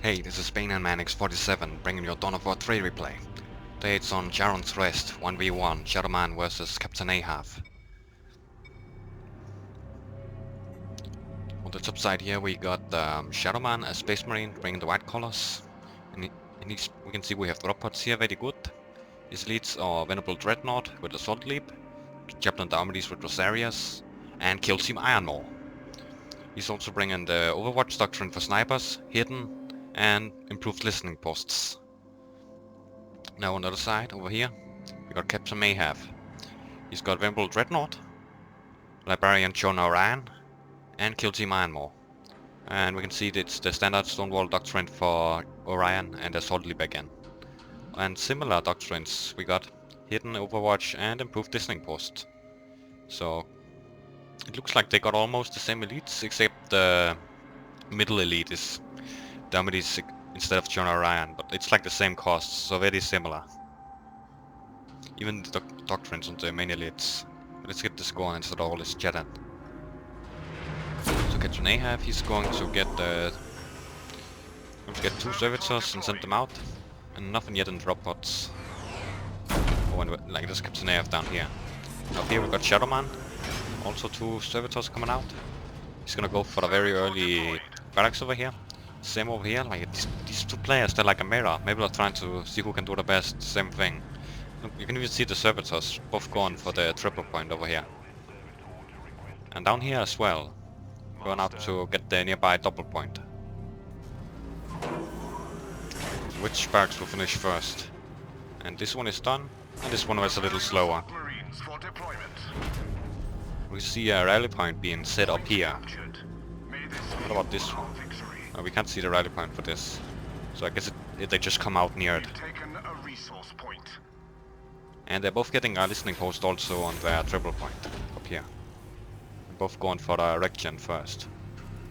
Hey, this is CaptainAhav bringing you DOW3 replay. Today it's on Charon's Rest, 1v1, Shadowman versus CaptainAhav. On the top side here we got Shadowman, a Space Marine, bringing the white colors. And we can see we have drop pods here, very good. His leads are Venerable Dreadnought with Assault Leap, Chaplain Diomedes with Rosarius, and Kill Team Ironmore. He's also bringing the Overwatch Doctrine for snipers, hidden, and improved listening posts. Now on the other side, over here, we got CaptainAhav. He's got Venerable Dreadnought, Librarian John Orion, and Kill Team Ironmore. And we can see it's the standard Stonewall Doctrine for Orion and Assault Leap again. And similar doctrines, we got Hidden, Overwatch, and Improved Listening Post. So it looks like they got almost the same elites, except the middle elite is Diomedes instead of John Orion, but it's like the same costs, so very similar. Even the doctrines on the main elites. Let's get this going instead of all this chatting. So CaptainAhav, he's going to get two servitors and send them out, and nothing yet in drop pods. Oh, and like this CaptainAhav down here. Up here we got Shadowman, also two servitors coming out. He's gonna go for the very early barracks over here. Same over here, like these two players, they're like a mirror. Maybe they're trying to see who can do the best, same thing. You can even see the servitors both going for the triple point over here. And down here as well, going out to get the nearby double point. Which barracks will finish first? And this one is done, and this one was a little slower. We see a rally point being set up here. What about this one? We can't see the rally point for this, so I guess they just come out near it. And they're both getting a listening post also on their triple point up here. They're both going for the regen first.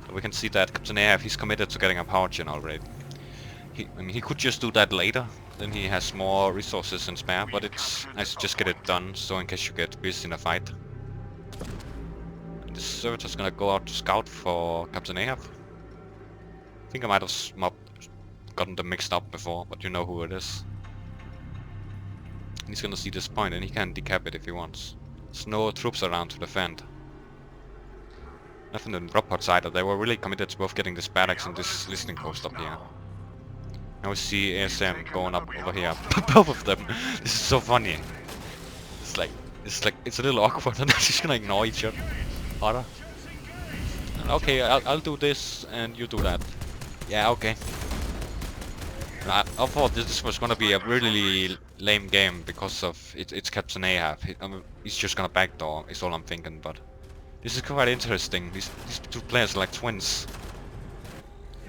So we can see that CaptainAhav, he's committed to getting a power gen already. He could just do that later, then he has more resources in spare, but it's nice to just get it done, so in case you get busy in a fight. And this servitor's gonna go out to scout for CaptainAhav. I think I might have gotten them mixed up before, but you know who it is. He's gonna see this point and he can decap it if he wants. There's no troops around to defend. Nothing in the drop pods either. They were really committed to both getting this barracks and this listening post up here. Now we see ASM going up over here. Both of them. This is so funny. It's a little awkward and they're just gonna ignore each other. Okay, I'll do this and you do that. Yeah, okay. I thought this was gonna be a really lame game because of it's CaptainAhav. He's just gonna backdoor, is all I'm thinking, but this is quite interesting. These two players are like twins.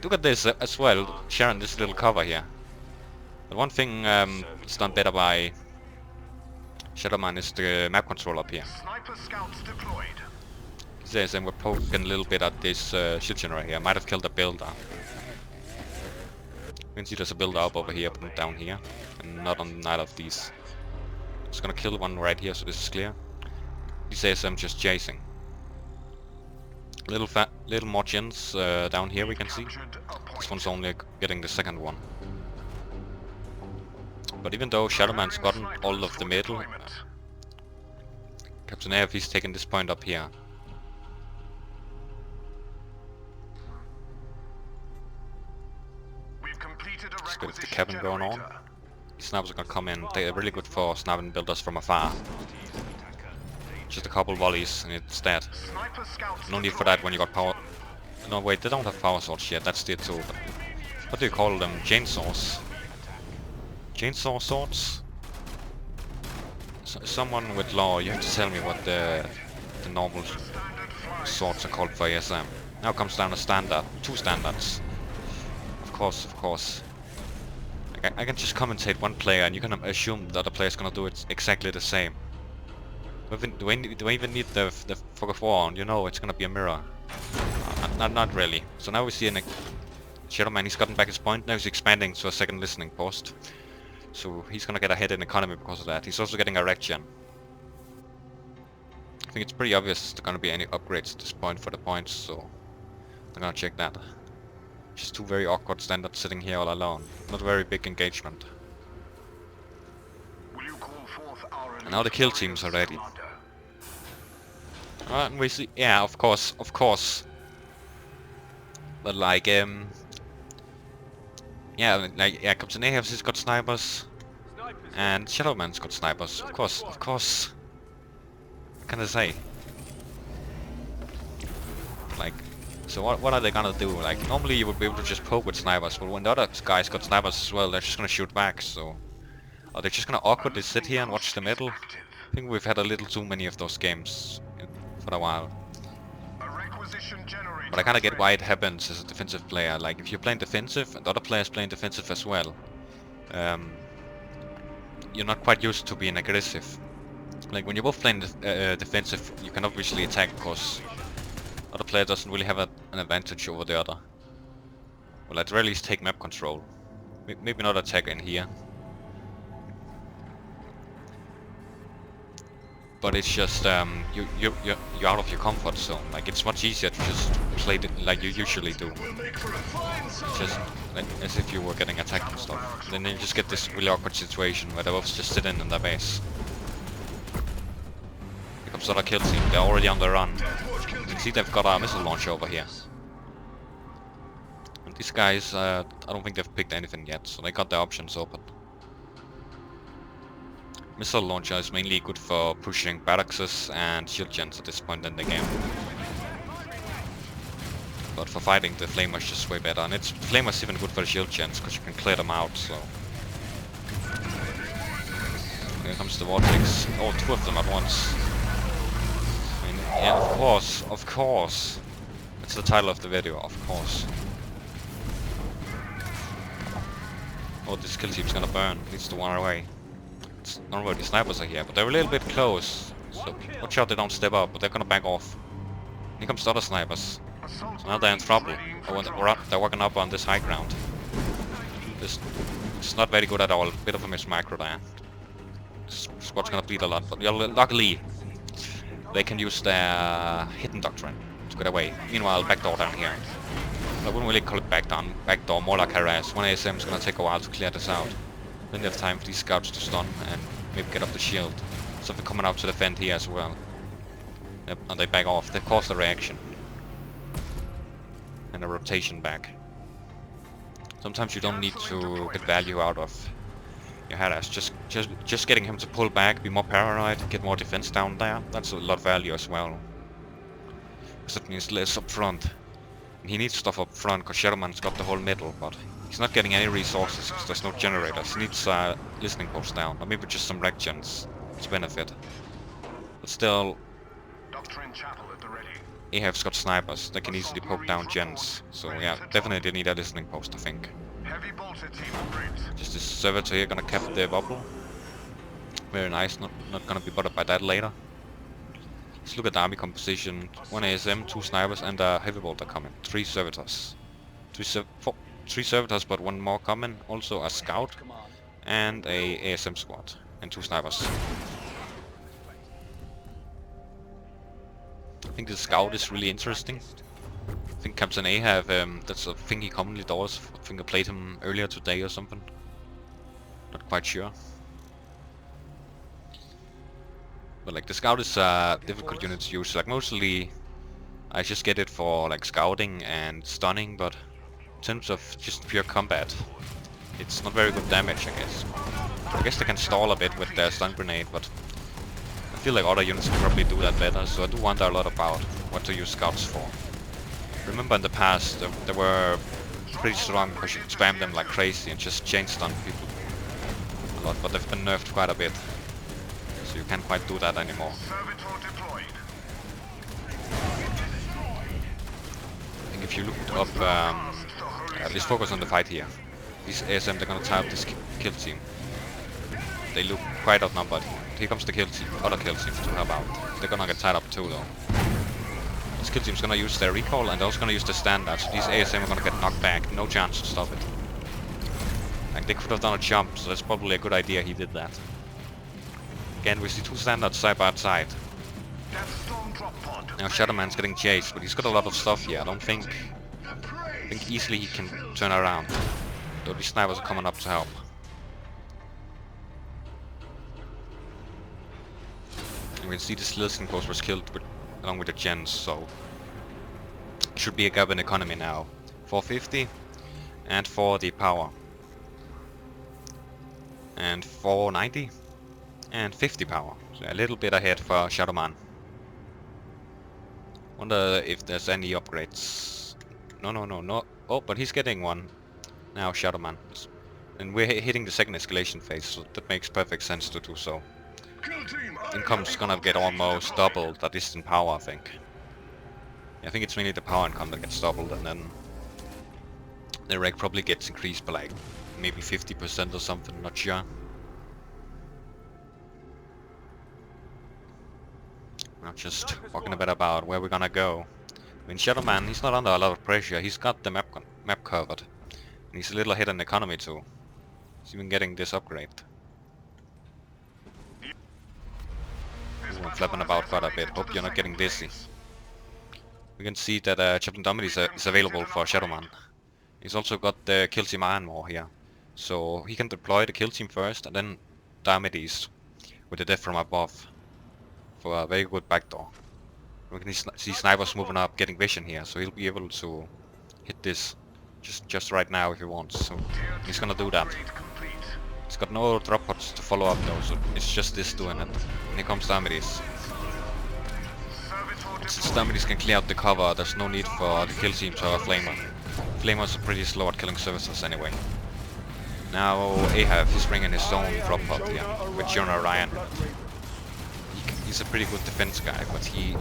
Look at this as well, sharing this little cover here. But one thing it's done better by Shadowman is the map control up here. Sniper scouts deployed. Yes, and we're poking a little bit at this shield generator here. Might have killed the builder. You can see there's a builder up over here, but down here, and not on neither of these. Just gonna kill one right here, so this is clear. He says I'm just chasing. Little more gens down here we can see. This one's only getting the second one. But even though Shadowman's gotten all of the middle, CaptainAhav, he's taking this point up here. Let's get the cabin going on. Snipers are gonna come in. They're really good for sniping builders from afar. Just a couple volleys and it's dead. No need for that when you got power. No wait, they don't have power swords yet, that's tier 2. But what do you call them? Chainsaws? Chainsaw swords? Someone with law, you have to tell me what the normal swords are called for ASM. Now comes down a standard. 2 standards. Of course. I can just commentate one player and you can assume the other player's gonna do it exactly the same. Do I even need the fog of war on? You know it's gonna be a mirror. Not really. So now we see Shadowman, he's gotten back his point, now he's expanding to a second listening post. So he's gonna get ahead in economy because of that. He's also getting a regen. I think it's pretty obvious there's gonna be any upgrades at this point for the points, so I'm gonna check that. Just two very awkward standards sitting here all alone. Not a very big engagement. And now the kill teams are ready. And we see, yeah, of course. But like, yeah, CaptainAhav's has got snipers, and Shadowman's got snipers. Of course. What can I say? Like, so what are they gonna do? Like, normally you would be able to just poke with snipers, but when the other guys got snipers as well, they're just gonna shoot back. So, are they just gonna awkwardly sit here and watch the middle? I think we've had a little too many of those games for a while. But I kinda get why it happens as a defensive player. Like, if you're playing defensive and the other player's playing defensive as well, you're not quite used to being aggressive. Like, when you're both playing defensive, you can obviously attack because other player doesn't really have an advantage over the other. Well, at the very least take map control. Maybe not attack in here. But it's just you're out of your comfort zone. Like, it's much easier to just play it like you usually do. Just like, as if you were getting attacked and stuff. Then you just get this really awkward situation where they both just sit in their base. Here comes the other kill team. They're already on the run. You can see they've got a missile launcher over here. And these guys, I don't think they've picked anything yet, so they got their options open. Missile launcher is mainly good for pushing barracks and shield gens at this point in the game. But for fighting, the flamer's just way better, and the flamer's even good for the shield gens because you can clear them out. So here comes the vortex. Oh, two of them at once. I mean, yeah, of course. It's the title of the video, of course. Oh, this kill team's gonna burn. Needs to run away. Not really, the snipers are here, but they're a little bit close. So watch out they don't step up, but they're gonna back off. Here comes the other snipers. So now they're in trouble. They're walking up on this high ground. It's not very good at all. Bit of a mismicro there. This squad's gonna bleed a lot, but luckily they can use their hidden doctrine to get away. Meanwhile, backdoor down here. I wouldn't really call it backdoor, more like harass. One ASM is gonna take a while to clear this out. Then they have time for these scouts to stun and maybe get up the shield. Something coming out to defend here as well. Yep, and they back off. They cause a reaction. And a rotation back. Sometimes you don't need to get value out of your harass. Just getting him to pull back, be more paranoid, get more defense down there. That's a lot of value as well. Because that means less up front. And he needs stuff up front because Shadowman's got the whole middle, but he's not getting any resources because there's no generators. He needs listening posts down, or maybe just some rec gens to benefit. But still, Ahav's got snipers. They can easily poke down gens. So yeah, definitely need a listening post, I think. Just this servitor here gonna cap the bubble. Very nice. Not gonna be bothered by that later. Let's look at the army composition. 1 ASM, 2 snipers, and a heavy bolter coming. 3 servitors. 3 servitors, but 1 more coming. Also a scout and a ASM squad and 2 snipers. I think the scout is really interesting. I think CaptainAhav, that's a thing he commonly does. I think I played him earlier today or something. Not quite sure. But like, the scout is a difficult unit to use. Like, mostly I just get it for like scouting and stunning, but in terms of just pure combat, it's not very good damage, I guess. I guess they can stall a bit with their stun grenade, but I feel like other units can probably do that better, so I do wonder a lot about what to use scouts for. Remember in the past, they were pretty strong because you could spam them like crazy and just chain stun people a lot, but they've been nerfed quite a bit. So you can't quite do that anymore. I think if you look up, let's focus on the fight here. These ASM, they're gonna tie up this kill team. They look quite outnumbered. Here comes the kill team, other kill team to help out. They're gonna get tied up too though. This kill team's gonna use their recall and they're also gonna use the standard. So these ASM are gonna get knocked back. No chance to stop it. Like, they could have done a jump, so that's probably a good idea he did that. Again, we see 2 standards side by side. Now Shadowman's getting chased, but he's got a lot of stuff here. I don't think I think easily he can turn around. Though these snipers are coming up to help. You can see the Slidskin post was killed along with the gens, so should be a gap in economy now. 450 and 40 power. And 490 and 50 power. So a little bit ahead for Shadowman. Wonder if there's any upgrades. No. Oh, but he's getting one now, Shadowman. And we're hitting the second escalation phase, so that makes perfect sense to do so. Income's gonna get almost doubled, that is in power, I think. Yeah, I think it's mainly the power income that gets doubled, and then the reg probably gets increased by like maybe 50% or something, not sure. I'm just talking a bit about where we're gonna go. I mean, Shadowman, he's not under a lot of pressure. He's got the map covered. And he's a little ahead in economy too. He's even getting this upgrade. Ooh, I'm flapping about quite a bit. Hope you're not getting dizzy. We can see that Chaplain Domity is available for Shadowman. He's also got the kill team iron more here. So he can deploy the kill team first and then Diomedes with the death from above for a very good backdoor. We can see snipers moving up, getting vision here, so he'll be able to hit this just right now if he wants. So he's gonna do that. He's got no drop pods to follow up though, so it's just this doing it. And here comes Diomedes. Since Diomedes can clear out the cover, there's no need for the kill teams or a flamer. Flamers are pretty slow at killing services anyway. Now Ahav, he's bringing his own drop pod here with Jonah Ryan. He's a pretty good defense guy, but he's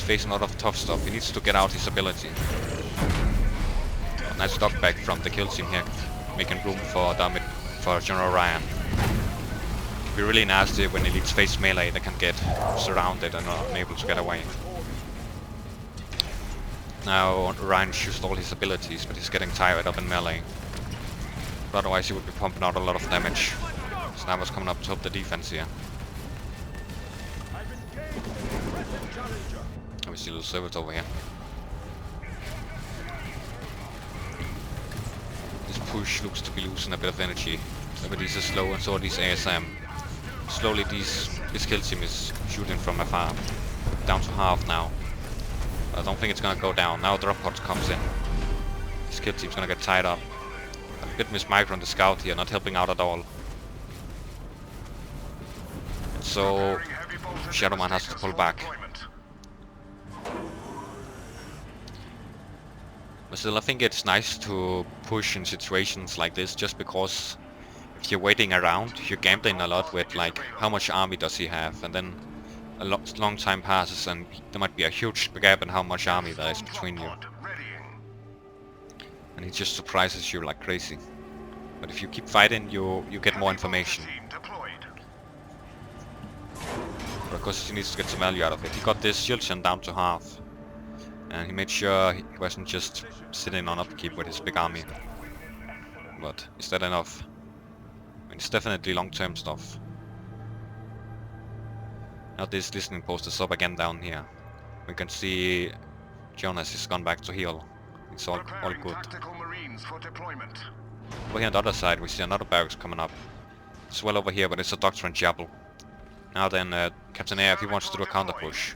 facing a lot of tough stuff. He needs to get out his ability. Nice knockback from the kill team here, making room for General Ryan. It'd be really nasty when elites face melee, they can get surrounded and are unable to get away. Now Ryan used all his abilities, but he's getting tired up in melee. But otherwise he would be pumping out a lot of damage. Snipers coming up to help the defense here. We see little servers over here. This push looks to be losing a bit of energy. Everybody's is slow and so are these ASM. Slowly this kill team is shooting from afar. Down to half now. I don't think it's gonna go down. Now drop pods comes in. This kill team's gonna get tied up. A bit miss micro on the scout here, not helping out at all. And so Shadowman has to pull back. But still, I think it's nice to push in situations like this, just because if you're waiting around, you're gambling a lot with like how much army does he have, and then a long time passes and there might be a huge gap in how much army there is between you. And he just surprises you like crazy. But if you keep fighting, you get more information. But of course he needs to get some value out of it. He got this Shilchan down to half. And he made sure he wasn't just sitting on upkeep with his big army. But is that enough? I mean, it's definitely long-term stuff. Now this listening post is up again down here. We can see Jonas has gone back to heal. It's all good. Over here on the other side we see another barracks coming up. It's well over here, but it's a Doctrine Chapel. Now then, CaptainAhav, he wants to do a counter push.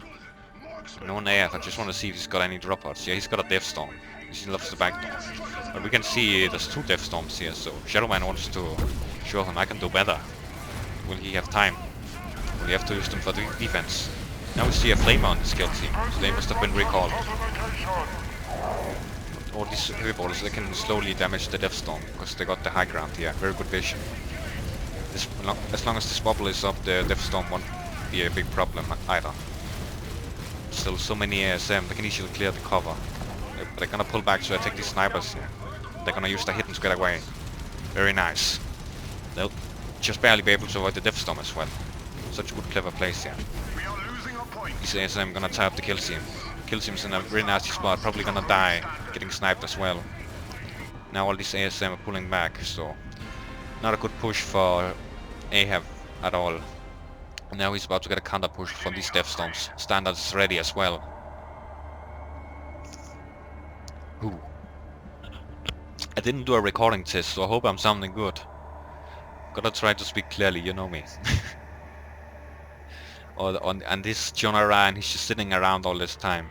No one AF, I just want to see if he's got any dropouts. Yeah, he's got a Death Storm. He loves the backdoor. But we can see there's 2 Death Storms here, so Shadowman wants to show him I can do better. Will he have time? Will he have to use them for the defense? Now we see a Flamer on this kill team, so they must have been recalled. All these heavy ballers, they can slowly damage the Death Storm, because they got the high ground here, very good vision. As long as this bubble is up, the Death Storm won't be a big problem either. Still so many ASM, they can easily clear the cover. They're gonna pull back, so I take these snipers here. They're gonna use the hidden to get away. Very nice. They'll just barely be able to avoid the Death Storm as well. Such a good clever place here. These ASM gonna tie up the kill team. Kill team's in a really nasty spot, probably gonna die, getting sniped as well. Now all these ASM are pulling back, so not a good push for Ahav at all. And now he's about to get a counter push from these Death Storms. Standards ready as well. Ooh. didn't do a recording test, so I hope I'm sounding good. Gotta try to speak clearly, you know me. And this John Ryan, he's just sitting around all this time.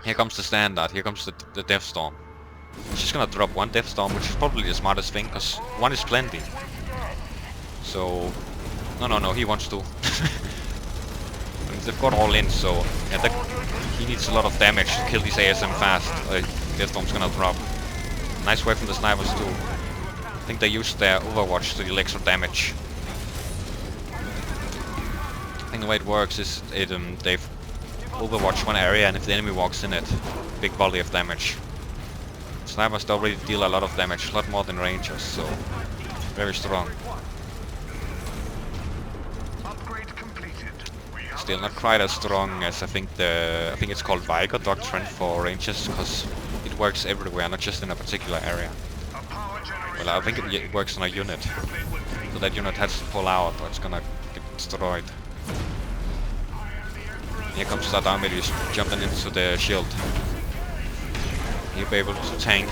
Here comes the standard, here comes the Death Storm. He's just gonna drop one Death Storm, which is probably the smartest thing, because one is plenty. So... No, he wants to. They've got all in, so... Yeah, he needs a lot of damage to kill this ASM fast. Death Storm's gonna drop. Nice way from the snipers too. I think they used their Overwatch to deal extra damage. I think the way it works is they've Overwatch one area, and if the enemy walks in it, big volley of damage. Snipers already deal a lot of damage, a lot more than rangers, so very strong. Still not quite as strong as I think it's called Viger doctrine for rangers, because it works everywhere, not just in a particular area. Well, I think it works on a unit, so that unit has to pull out or it's gonna get destroyed. Here comes that army just jumping into the shield. He'll be able to tank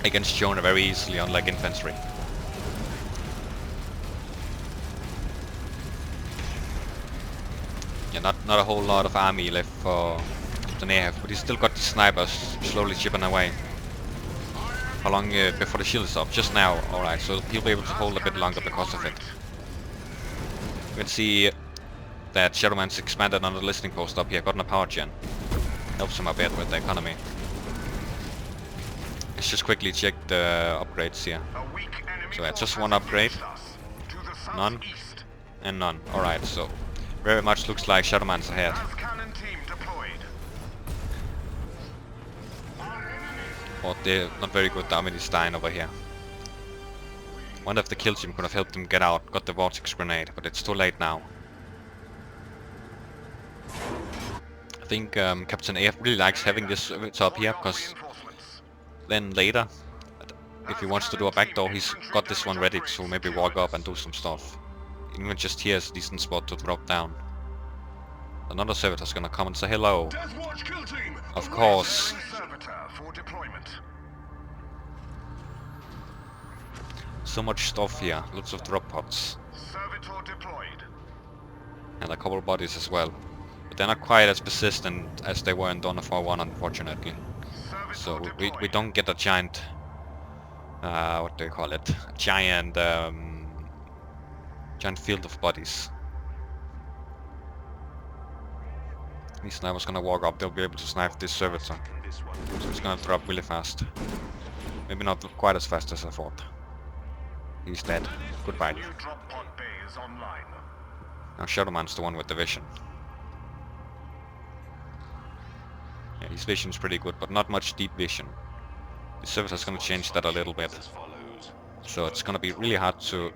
against Jonah very easily, unlike infantry. Yeah, not a whole lot of army left for CaptainAhav, but he's still got the snipers slowly chipping away. How long before the shield is up? Just now. Alright, so he'll be able to hold a bit longer because of it. You can see that Shadowman's expanded on the listening post up here, gotten a power gen. Helps him a bit with the economy. Let's just quickly check the upgrades here. So yeah, just one upgrade. None. And none. Alright, so very much looks like Shadowman's ahead. But they're not very good damage is dying over here. Wonder if the kill team could have helped him get out, got the vortex grenade, but it's too late now. I think CaptainAhav really likes having this up here, because then later, if he wants to do a backdoor, he's got this one ready to maybe walk up and do some stuff. Even just here is a decent spot to drop down. Another servitor's gonna come and say hello. Of course. So much stuff here, lots of drop pods. And a couple bodies as well. But they're not quite as persistent as they were in Dawn of War 1, unfortunately. So we don't get a giant... what do you call it? A giant field of bodies. These snipers gonna walk up, they'll be able to snipe this servitor. So he's gonna drop really fast. Maybe not quite as fast as I thought. He's dead. Goodbye. Now Shadowman's the one with the vision. Yeah, his vision's pretty good, but not much deep vision. The servitor's gonna change that a little bit. So it's gonna be really hard to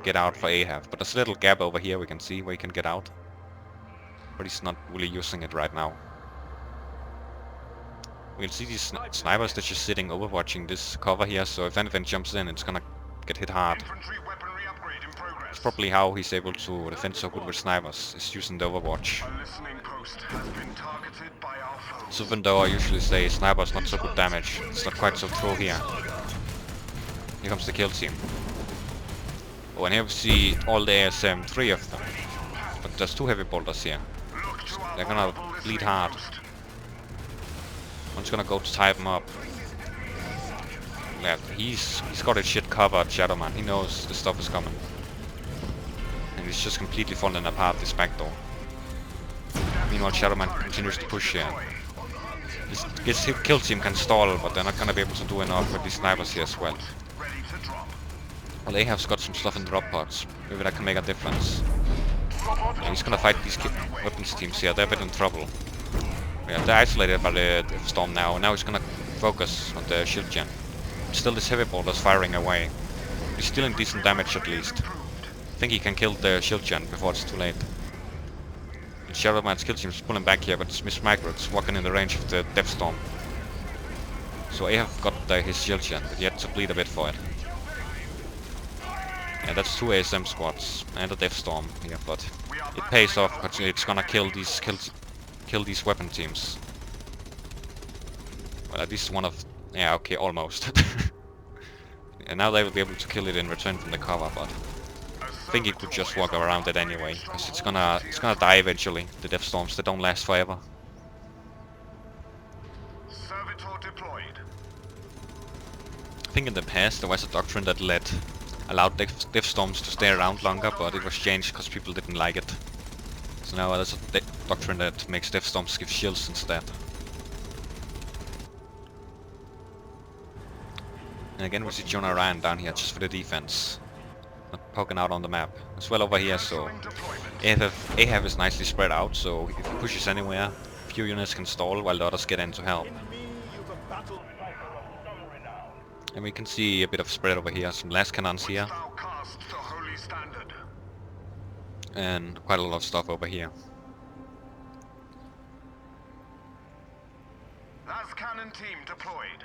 get out for Ahav. But there's a little gap over here we can see where he can get out. But he's not really using it right now. We'll see these snipers that's just sitting overwatching this cover here, so if anything jumps in, it's gonna get hit hard. It's probably how he's able to defend so good with snipers, is using the overwatch. So even though I usually say snipers not so good damage, it's not quite so true here. Here comes the kill team. Oh, and here we see all the ASM, 3 of them. But there's 2 heavy bolters here. They're gonna bleed hard. One's gonna go to tie them up. Yeah, he's got his shit covered, Shadowman. He knows the stuff is coming. And he's just completely falling apart this backdoor. Meanwhile, Shadowman continues to push here. His kill team can stall, but they're not gonna be able to do enough with these snipers here as well. Well, Ahav's got some stuff in drop pods. Maybe that can make a difference. Yeah, he's gonna fight these weapons teams here. They're a bit in trouble. Yeah, they're isolated by the storm now. Now he's gonna focus on the shield gen. Still, this heavy bolter's firing away. He's dealing decent damage at least. I think he can kill the shield gen before it's too late. And Shadowman's kill team's pulling back here, but it's Miss Margaret's walking in the range of the Death Storm. So Ahav got his shield gen, but he had to bleed a bit for it. Yeah, that's 2 ASM squads and a Death Storm here, but it pays off because it's gonna kill these weapon teams. Well, at least one of... Yeah, okay, almost. And now they will be able to kill it in return from the cover, but I think he could just walk around it anyway, because it's gonna die eventually. The Death Storms, they don't last forever. I think in the past there was a doctrine that allowed Death Storms to stay around longer, but it was changed because people didn't like it. So now there's a doctrine that makes Death Storms give shields instead. And again we see Jonah Ryan down here just for the defense. Not poking out on the map. As well over here, so Ahav is nicely spread out, so if he pushes anywhere, few units can stall while the others get in to help. And we can see a bit of spread over here, some last cannons here. And quite a lot of stuff over here. Last cannon team deployed.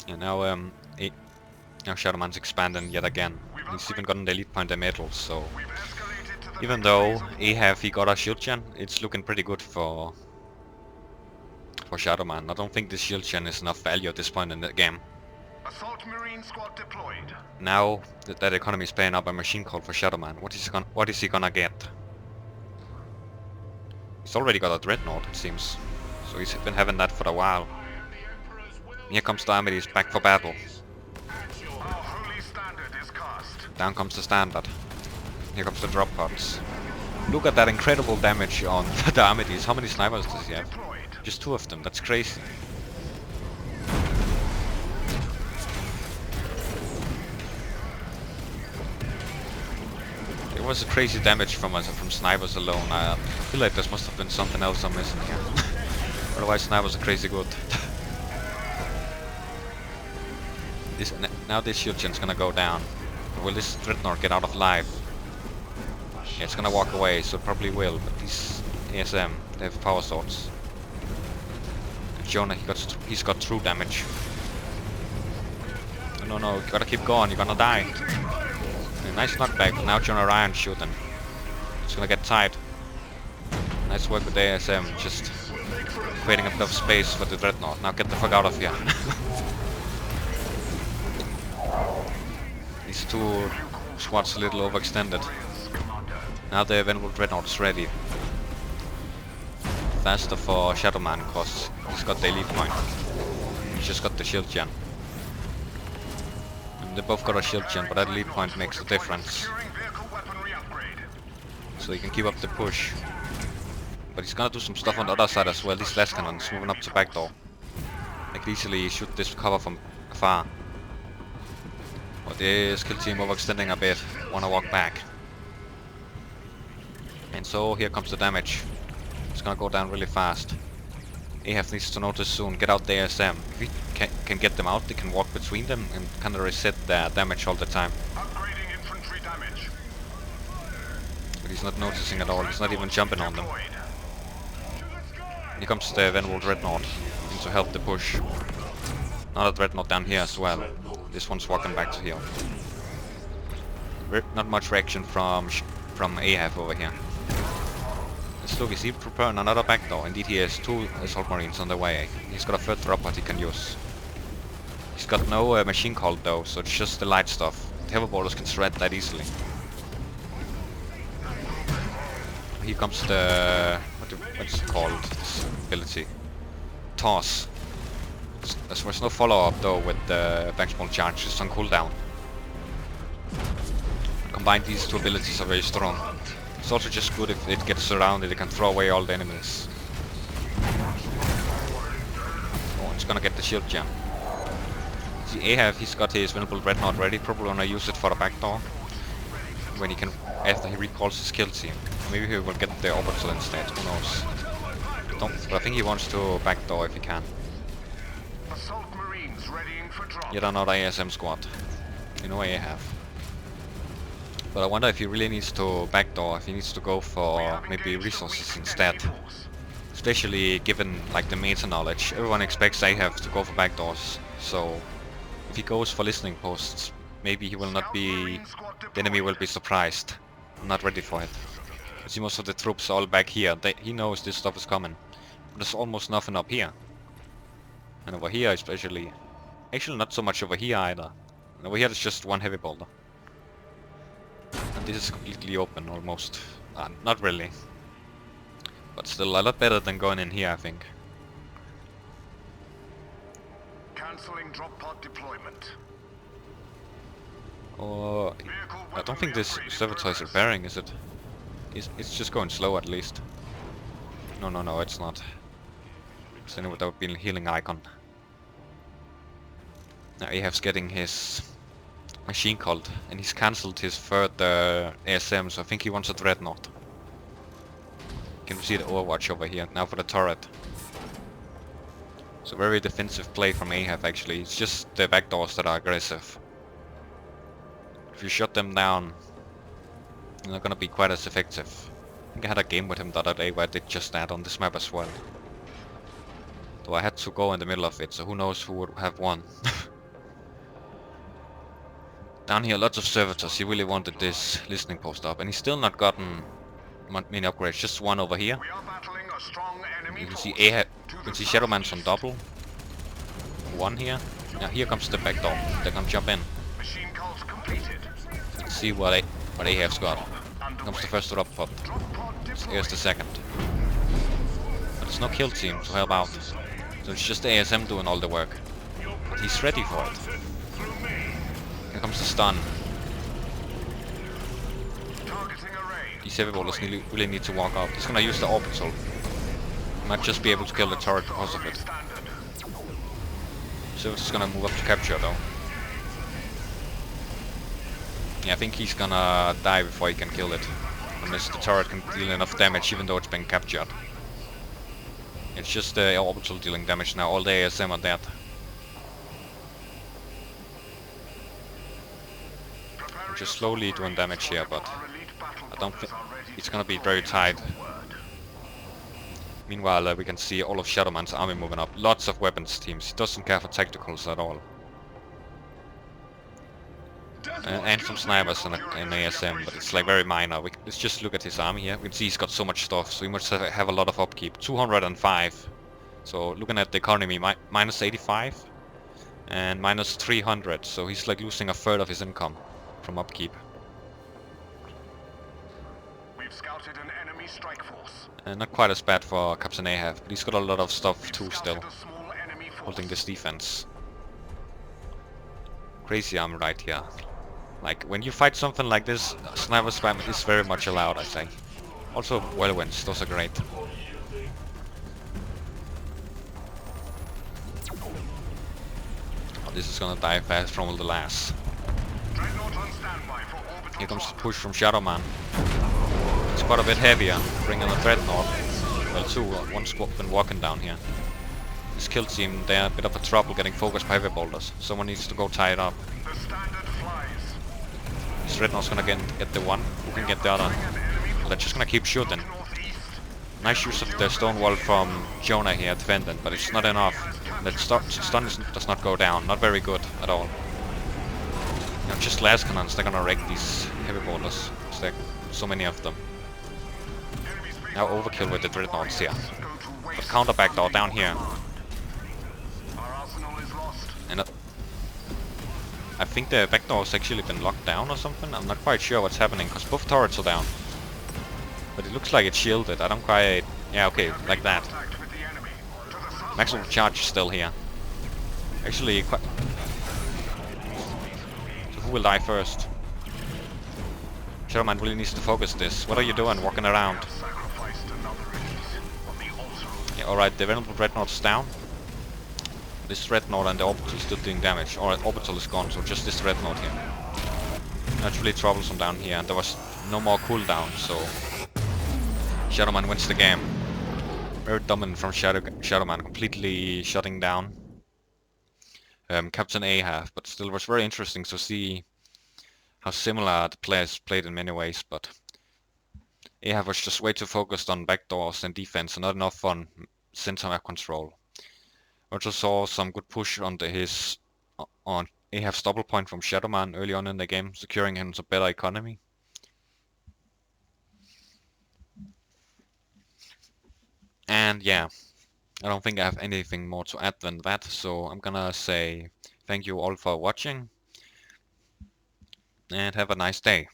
And now now Shadowman's expanding yet again. He's even gotten the elite point in medals, so even though Ahav he got a shield gen, it's looking pretty good for Shadowman. I don't think this shield gen is enough value at this point in the game. Assault Marine squad deployed. Now that economy is paying up a machine call for Shadowman, what is he gonna get? He's already got a dreadnought, it seems, so he's been having that for a while. Here comes Diomedes back for battle. Down comes the standard. Here comes the drop pods. Look at that incredible damage on the Diomedes. How many snipers does he have? Just 2 of them, that's crazy. It was a crazy damage from snipers alone. I feel like there must have been something else I'm missing here. Otherwise snipers are crazy good. Now this shield gen's gonna go down. Will this Dreadnought get out of life? Yeah, it's gonna walk away, so it probably will, but these ASM, they have power swords. Jonah, he's got true damage. No, you gotta keep going, you're gonna die. Yeah, nice knockback, but now Jonah Ryan shooting. It's gonna get tight. Nice work with the ASM, just creating a bit of space for the Dreadnought. Now get the fuck out of here. These 2 squads a little overextended. Now the Venerable Dreadnought is ready. Faster for Shadowman because he's got the elite point. He's just got the shield gen. And they both got a shield gen, but that elite point makes a difference. So he can keep up the push. But he's gonna do some stuff on the other side as well. These last cannons moving up to backdoor. They can easily shoot this cover from afar. But the skill team overextending a bit, wanna walk back. And so here comes the damage. It's gonna go down really fast. Ahav needs to notice soon, get out the ASM. If he can get them out, they can walk between them and kinda reset their damage all the time. Upgrading infantry damage. But he's not noticing at all, he's not even jumping on them. Here comes the Venerable Dreadnought in to help the push. Another Dreadnought down here as well. This one's walking back to heal. Not much reaction from Ahav over here. Let's look, is he preparing another backdoor? Indeed he has 2 Assault Marines on the way. He's got a 3rd drop that he can use. He's got no machine call though, so it's just the light stuff. The heavy ballers can shred that easily. Here comes the... what's it called? This ability. Toss. There's no follow-up though with the backspawn charge, it's on cooldown. Combined, these 2 abilities are very strong. It's also just good if it gets surrounded, it can throw away all the enemies. Oh, it's gonna get the shield gem. See, Ahav, he's got his Venerable Dreadnought ready, probably wanna use it for the backdoor. When he can, after he recalls his kill team. Maybe he will get the orbital instead, who knows. But I think he wants to backdoor if he can. Yet another ASM squad. You know Ahav. But I wonder if he really needs to backdoor, if he needs to go for maybe resources instead. Especially given like the meta knowledge. Everyone expects Ahav to go for backdoors. So if he goes for listening posts, maybe he will not be... the enemy will be surprised. I'm not ready for it. You see most of the troops all back here. He knows this stuff is coming. But there's almost nothing up here. And over here especially. Actually not so much over here either. And over here there's just one heavy bolter. And this is completely open almost. Not really. But still a lot better than going in here, I think. Cancelling drop pod deployment. Or I don't think this servitor is repairing, is it? It's just going slow at least. No, it's not. So anyway, that would be a healing icon. Now Ahav's getting his machine called, and he's cancelled his third ASM, so I think he wants a dreadnought. You can see the overwatch over here. Now for the turret. So very defensive play from Ahav actually. It's just the backdoors that are aggressive. If you shut them down, they're not gonna be quite as effective. I think I had a game with him the other day where I did just that on this map as well. Though I had to go in the middle of it, so who knows who would have won. Down here lots of servitors. He really wanted this listening post up, and he's still not gotten many upgrades, just one over here. We are battling a strong enemy You can see force. Ahav, you can see Shadowman's on double. One here. Now here comes the back door. They're gonna jump in. Machine calls completed. Let's see what Ahav's got. Here comes the first drop pod. Drop pod deployed. Here's the second. But there's no kill team to help out. So it's just ASM doing all the work. But he's ready for it. Here comes the stun. Targeting array. These heavy ballers really need to walk out. He's gonna use the orbital. Might just be able to kill the turret because of it. Standard. So it's gonna move up to capture though. Yeah, I think he's gonna die before he can kill it. Unless the turret can deal enough damage even though it's been captured. It's just the orbital dealing damage now. All the ASM are dead. I'm just slowly doing damage here, but I don't think it's gonna be very tight. Meanwhile, we can see all of Shadowman's army moving up. Lots of weapons teams. He doesn't care for tacticals at all. And some snipers and ASM, but it's like very minor. Let's just look at his army here. We can see he's got so much stuff, so he must have a lot of upkeep. 205. So looking at the economy, minus 85 and minus 300. So he's like losing a third of his income from upkeep. We've scouted an enemy strike force. And not quite as bad for CaptainAhav, but he's got a lot of stuff too still, Scouted a small enemy force. holding this defense. Crazy army right here. Like, when you fight something like this, sniper spam is very much allowed, I say. Also, whirlwinds, those are great. Oh, this is gonna die fast from all the last. Dreadnought on standby for orbital Here comes the drop. push from Shadowman. It's quite a bit heavier, bringing a dreadnought. Well, two, one's been walking down here. This kill team, they're a bit of a trouble getting focused by heavy boulders. Someone needs to go tie it up. The standard flies. This dreadnought's gonna get the one, who can get the other. Well, they're just gonna keep shooting. Northeast. Nice use of the stone wall from Jonah here defending, but it's not enough. That stun does not go down, not very good at all. You know, just las cannons, they're gonna wreck these heavy boulders. There's so many of them. Now overkill with the dreadnoughts here. But counter backdoor down here. Our arsenal is lost. And I think the backdoor's actually been locked down or something. I'm not quite sure what's happening, because both turrets are down. But it looks like it's shielded. I don't quite... Yeah, okay, like that. Contact with the enemy. To the south. Maximum charge is still here. Actually, quite... So who will die first? Shadowman really needs to focus this. What are you doing, walking around? Sacrificed another piece on the altar of Yeah, alright, the Venerable Dreadnought's down. This Dreadnought and the Orbital is still doing damage. Alright, Orbital is gone, so just this Dreadnought here. That's really troublesome down here, and there was no more cooldown, so... Shadowman wins the game. Very dominant from Shadowman, completely shutting down CaptainAhav, but still was very interesting to see how similar the players played in many ways, but Ahav was just way too focused on backdoors and defense and not enough on center map control. Also saw some good push on Ahav's double point from Shadowman early on in the game, securing him some better economy. And yeah, I don't think I have anything more to add than that, so I'm gonna say thank you all for watching, and have a nice day.